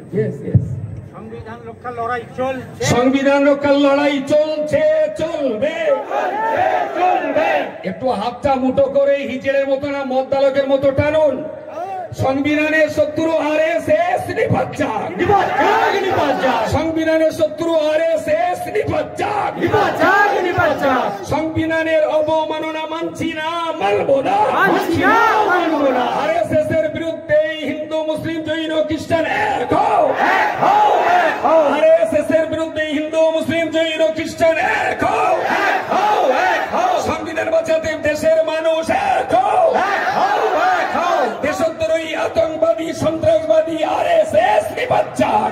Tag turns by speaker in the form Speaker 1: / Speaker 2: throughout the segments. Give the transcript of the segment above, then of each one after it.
Speaker 1: সংবিধান রক্ষার লড়াই চলছে,
Speaker 2: সংবিধান রক্ষার লড়াই চলছে, চলবে, চলবে। একটু হাতটা মুঠো করে হিজড়ের মতো না মদ্দালকের মতো টানুন। সংবিধানের শত্রু আরএসএস নিপাত যাক, সংবিধানের শত্রু আরএসএস নিপাত যাক। সংবিধানের অবমাননা মানছি না, মানব না, আরএসএস এর বিরুদ্ধে হিন্দু মুসলিম জৈন খ্রিস্টান এক হও, আরএসএস এর বিরুদ্ধে হিন্দু মুসলিম জৈন খ্রিস্টান এক হও, সংবিধান বাঁচাতে দেশের মানুষ এক হও, দেশদ্রোহী আতঙ্কবাদী সন্ত্রাসবাদী আরএসএস নিপাত যাক,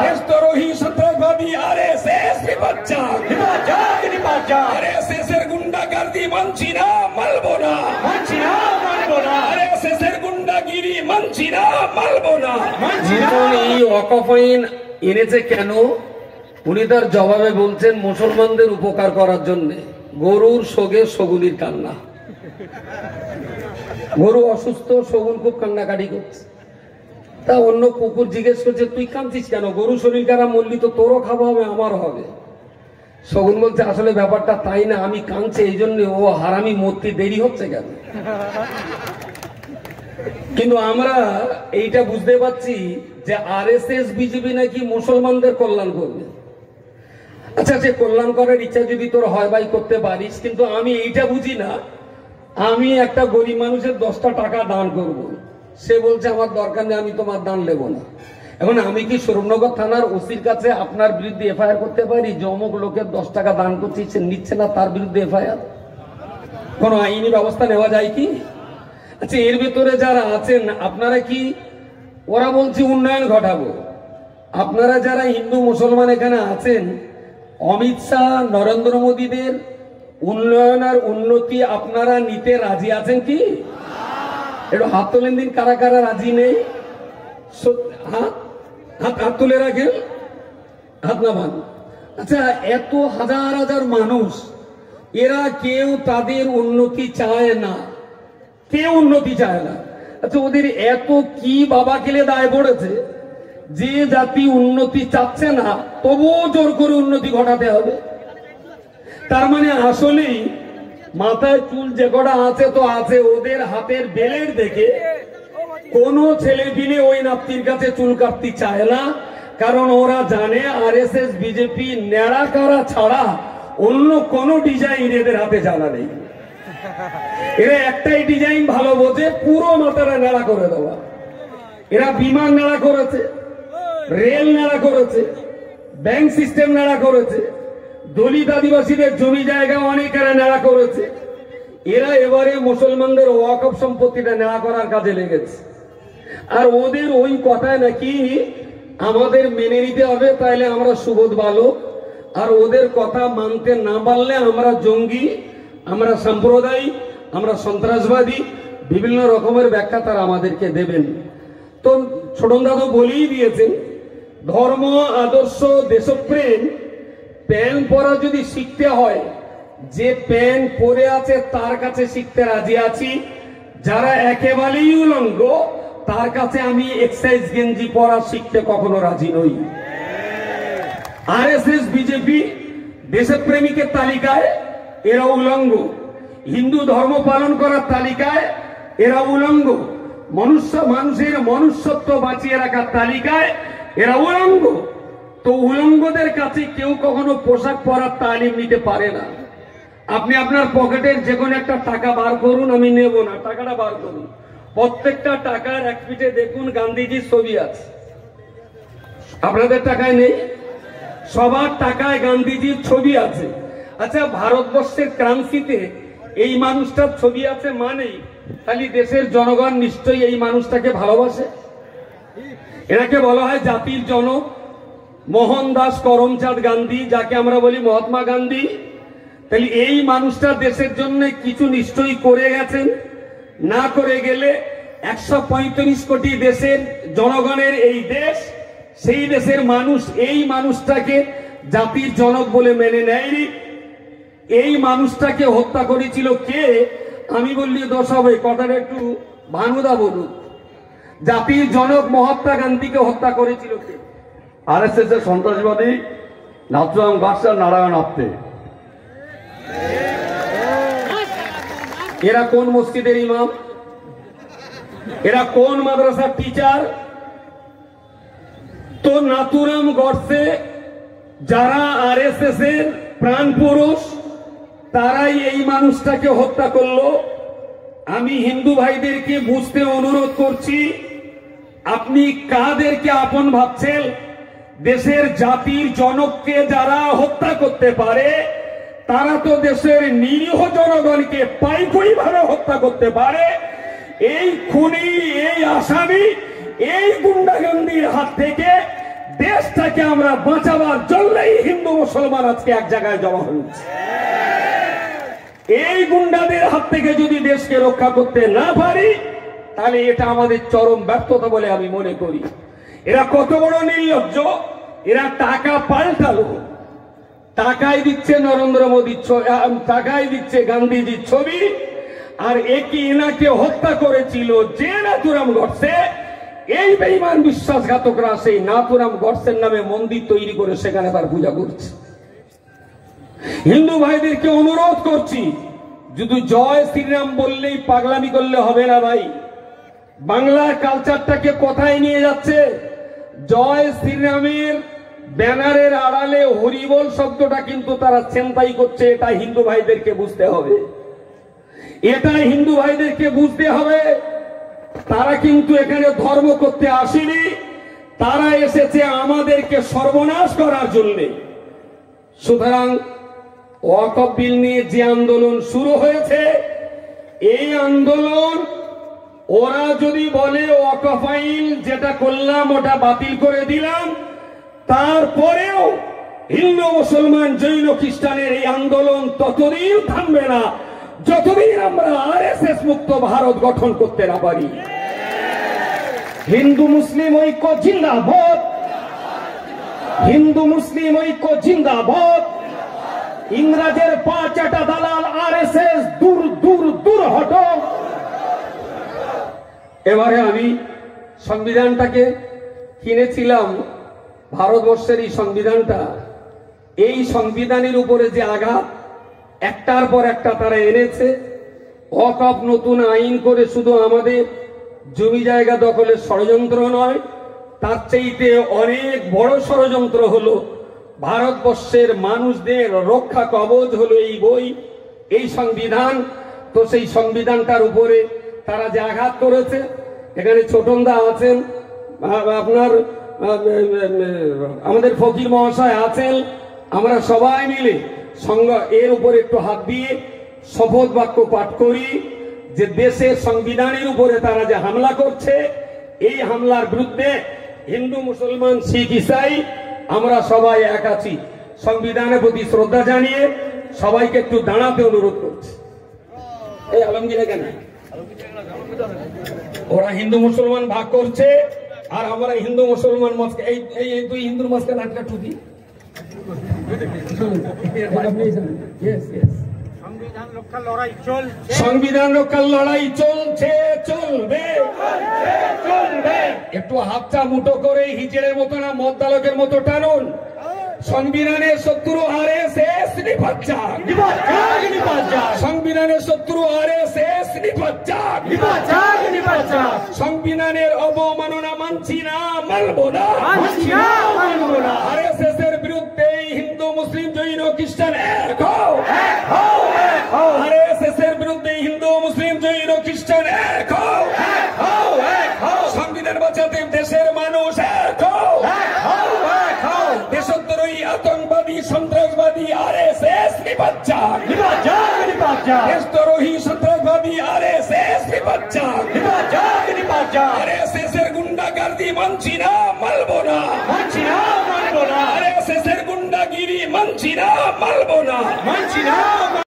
Speaker 2: দেশদ্রোহী সন্ত্রাসবাদী আরএসএস নিপাত যাক, আরএসএস এর গুন্ডাগর্দি মানছি না, মানব না, আরএসএস এর গুন্ডাগিরি মানছি না, মানব না।
Speaker 3: এই ওয়াকফ আইন এনেছে কেন? উনি তার জবাবে বলছেন মুসলমানদের উপকার করার জন্য। গরুর শোকে শগুনির কান্না। গরু অসুস্থ, শগুন খুব কান্নাকাটি করছে। তা অন্য কুকুর জিজ্ঞেস করছে তুই কাঁদছিস কেন? গরু শরীর খারাপ, মরলি তো তোরও খাওয়া হবে, আমার হবে। শগুন বলছে আসলে ব্যাপারটা তাই না, আমি কাঁদছি এই জন্য, ও হারামি মরতে দেরি হচ্ছে কেন? কিন্তু আমরা এইটা বুঝতে পারছি যে আরএসএস বিজেপি নাকি মুসলমানদের কল্যাণ করবে। আচ্ছা, যে কল্যাণ করার ইচ্ছা যদি তোর হয় ভাই করতে পারিস, কিন্তু আমি এইটা বুঝি না। আমি একটা গরিব মানুষের 10টা টাকা দান করব, সে বলছে আমার দরকার নেই, আমি তোমার দান নেব না। এখন আমি কি সুরেন্দ্রনগর থানার ওসির কাছে আপনার বিরুদ্ধে এফআইআর করতে পারি যে অমুক লোকের 10 টাকা দান করছে, সে নিচ্ছে না, তার বিরুদ্ধে এফআইআর? কোন আইনি ব্যবস্থা নেওয়া যায় কি? আচ্ছা, এর ভেতরে যারা আছেন আপনারা কি, ওরা বলছে উন্নয়ন ঘটাবো, আপনারা যারা হিন্দু মুসলমান এখানে আছেন, অমিত শাহ নরেন্দ্র মোদীদের উন্নয়ন আর উন্নতি আপনারা নিতে রাজি আছেন কি? একটু হাত তোলেন দিন, কারা কারা রাজি নেই? হাত তুলে রাখেন, হাত নামান। আচ্ছা, এত হাজার হাজার মানুষ, এরা কেউ তাদের উন্নতি চায় না, কেউ উন্নতি চায় না। আচ্ছা, ওদের এত কি বাবা খেলে দায় পড়েছে যে জাতি উন্নতি চাচ্ছে না তবুও জোর করে উন্নতি ঘটাতে হবে? তার মানে আসলেই মাথায় চুল যে কটা আছে তো আছে, ওদের হাতের বেলের দেখে কোন ছেলে পিলে ওই নাপ্তির কাছে চুল কাটতে চায় না। কারণ ওরা জানে আরএসএস বিজেপি ন্যাড়া করা ছাড়া অন্য কোন ডিজাইন এদের হাতে জানা নেই। এরা একটাই ডিজাইন ভালো বোঝে, পুরো মাথাটা ন্যাড়া করে দেওয়া। এরা বিমান ন্যাড়া করেছে, রেল ন্যাড়া করেছে, ব্যাংক সিস্টেম ন্যাড়া করেছে, দলিত আদিবাসীদের জমি জায়গা অনেক এরা ন্যাড়া করেছে। এরা এবারে মুসলমানদের ওয়াকফ সম্পত্তিটা ন্যাড়া করার কাজে লেগেছে। আর ওদের ওই কথায় নাকি আমাদের মেনে নিতে হবে, তাইলে আমরা সুবোধ বালক, আর ওদের কথা মানতে না পারলে আমরা জঙ্গি, আমরা সাম্প্রদায়িক, আমরা সন্ত্রাসবাদী, বিভিন্ন রকমের ব্যাখ্যা তারা আমাদেরকে দেবেন। তো ছোটন দাদু বলেই দিয়েছেন, ধর্ম, আদর্শ, দেশপ্রেম, প্যান্ট পরা যদি শিখতে হয়, যে প্যান্ট পরে আছে তার কাছে শিখতে রাজি আছি। যারা একেবারেই উলঙ্গ তার কাছে আমি এক্সারসাইজ গেঞ্জি পরা শিখতে কখনো রাজি নই। আরএসএস বিজেপি দেশপ্রেমিকের তালিকায় এরা উলঙ্গ, হিন্দু ধর্ম পালন করার তালিকায় এরা উলঙ্গ, মানুষের মনুষ্যত্ব বাঁচিয়ে রাখার তালিকায় এরা উলঙ্গ। তো উলঙ্গদের কাছে কেউ কখনো পোশাক পরার তালিম নিতে পারে না। আপনি আপনার পকেটের যে কোনো একটা টাকা বার করুন, আমি নেব না, টাকাটা বার করুন। প্রত্যেকটা টাকার এক পিঠে দেখুন গান্ধীজির ছবি আছে। আপনাদের টাকায় নেই? সবার টাকায় গান্ধীজির ছবি আছে। আচ্ছা, ভারতবর্ষের ক্রান্তিতে এই মানুষটার ছবি আছে মানেই খালি দেশের জনগণ নিশ্চয়ই এই মানুষটাকে ভালোবাসে। এনাকে বলা হয় জাতির জনক মোহনদাস করমচাঁদ গান্ধী, যাকে আমরা বলি মহাত্মা গান্ধী। তাহলে এই মানুষটা দেশের জন্য কিছু নিশ্চয়ই করে গেছেন। না করে গেলে 135 কোটি দেশের জনগণের এই দেশ, সেই দেশের মানুষ এই মানুষটাকে জাতির জনক বলে মেনে নেয়নি। এই মানুষটাকে হত্যা করেছিল কে? আমি বললি দোষ হবে, কথাটা একটু ভানুদা বলুন। জাতির জনক মহাত্মা গান্ধীকে হত্যা করেছিল কে?
Speaker 4: আরএসএস এর সন্ত্রাসবাদী নাথুরাম গডসে আর নারায়ণ আপ্তে।
Speaker 3: এরা কোন মসজিদের ইমাম? এরা কোন মাদ্রাসার টিচার? তো নাথুরাম গডসে যারা আরএসএস এর প্রাণ পুরুষ, তারাই এই মানুষটাকে হত্যা করলো। আমি হিন্দু ভাইদেরকে বুঝতে অনুরোধ করছি, আপনি কাদেরকে আপন ভাবছেন? দেশের জাতির জনককে যারা হত্যা করতে পারে, তারা তো দেশের নিরীহ জনগণকে পাইপই ভাবে হত্যা করতে পারে। এই খুনি, এই আসামি, এই গুন্ডাগন্দির হাত থেকে দেশটাকে আমরা বাঁচাবার জন্যই হিন্দু মুসলমান আজকে এক জায়গায় জমা হয়েছে। এই গুন্ডাদের হাত থেকে যদি দেশকে রক্ষা করতে না পারি, তাহলে এটা আমাদের চরম ব্যর্থতা বলে আমি মনে করি। এরা কত বড় নির্লজ্জ! এরা টাকা পাল্টালো, টাকায় দিচ্ছে নরেন্দ্র মোদীর ছবি, টাকায় দিচ্ছে গান্ধীজির ছবি, আর একই এনাকে হত্যা করেছিল যে নাথুরাম গডসে। এই বেঈমান বিশ্বাসঘাতকরা সেই নাথুরাম গডসের নামে মন্দির তৈরি করে সেখানে তার পূজা করছে। হিন্দু ভাইদেরকে অনুরোধ করছি, শুধু জয় শ্রীরাম বললেই পাগলামি করলে হবে না ভাই। বাংলার কালচারটাকে কোথায় নিয়ে যাচ্ছে? জয় শ্রীরামের ব্যানারের আড়ালে হরিবল শব্দটা কিন্তু তারা ছিনতাই করছে। এটা হিন্দু ভাইদেরকে বুঝতে হবে, এটা হিন্দু ভাইদেরকে বুঝতে হবে। তারা কিন্তু এখানে ধর্ম করতে আসেনি, তারা এসেছে আমাদেরকে সর্বনাশ করার জন্য। সুতরাং ওয়াকফ বিল নিয়ে যে আন্দোলন শুরু হয়েছে, এই আন্দোলন ওরা যদি বলে ওয়াকফ আইন যেটা করলাম ওটা বাতিল করে দিলাম, তারপরেও হিন্দু মুসলমান জৈন খ্রিস্টানের এই আন্দোলন ততদিন থামবে না যতদিন আমরা আরএসএস মুক্ত ভারত গঠন করতে না পারি।
Speaker 1: হিন্দু মুসলিম ঐক্য জিন্দাবাদ, হিন্দু মুসলিম ঐক্য জিন্দাবাদ। ইংরেজের পা চাটা দালাল আরএসএস দূর দূর দূর হটো।
Speaker 3: এবারে আমি সংবিধানটাকে কিনেছিলাম, ভারতবর্ষের এই সংবিধানটা, এই সংবিধানের উপরে যে আঘাত একটার পর একটা তারা এনেছে। ওয়াকফ নতুন আইন করে শুধু আমাদের জমি জায়গা দখলের ষড়যন্ত্র নয়, তার চাইতে অনেক বড় ষড়যন্ত্র হলো ভারতবর্ষের মানুষদের রক্ষা কবচ হলো এই বই, এই সংবিধান। তো সেই সংবিধানটার উপরে তারা যে আঘাত করেছে, এখানে ছোটনদা আছেন, আপনার আমাদের ফকির মহাশয় আছেন, আমরা সবাই মিলে এর উপরে একটু হাত দিয়ে শপথ বাক্য পাঠ করি যে দেশের সংবিধানের উপরে তারা যে হামলা করছে, এই হামলার বিরুদ্ধে হিন্দু মুসলমান শিখ ইসাই আমরা সবাই এক আছি। সংবিধানের প্রতি শ্রদ্ধা জানিয়ে সবাইকে একটু দাঁড়াতে অনুরোধ করছি। এই আলমগীর কেন ওরা হিন্দু মুসলমান ভাগ করছে, আর আমরা হিন্দু মুসলমান মাঝখানে এই দুই হিন্দুর মাঝখানে একটা টুপি।
Speaker 1: সংবিধান রক্ষার লড়াই চলছে,
Speaker 3: সংবিধান রক্ষার লড়াই চলছে, চলবে, চলবে। একটু হাতটা মুঠো করে হিজড়ের মতো না মদ্দালকের মতো টানুন। সংবিধানের শত্রু আরএসএস নিপাত যাক, সংবিধানের শত্রু আরএসএস নিপাত যাক, সংবিধানের অবমাননা মানছি না, মানব না, আরএসএস এর বিরুদ্ধে হিন্দু মুসলিম জৈন খ্রিস্টান এক হও, আরএসএস এর বিরুদ্ধে হিন্দু মুসলিম জৈন খ্রিস্টান এক হও, সংবিধান বাঁচাতে দেশের মানুষ এক হও, দেশদ্রোহী আতঙ্কবাদী সন্ত্রাসবাদী আরএসএস নিপাত যাক, দেশদ্রোহী সন্ত্রাসবাদী আরএসএস নিপাত যাক, আরএসএস এর গুন্ডাগর্দি মানছি না, মানব না, আরএসএস এর গুন্ডাগিরি মানছি না, মানব না।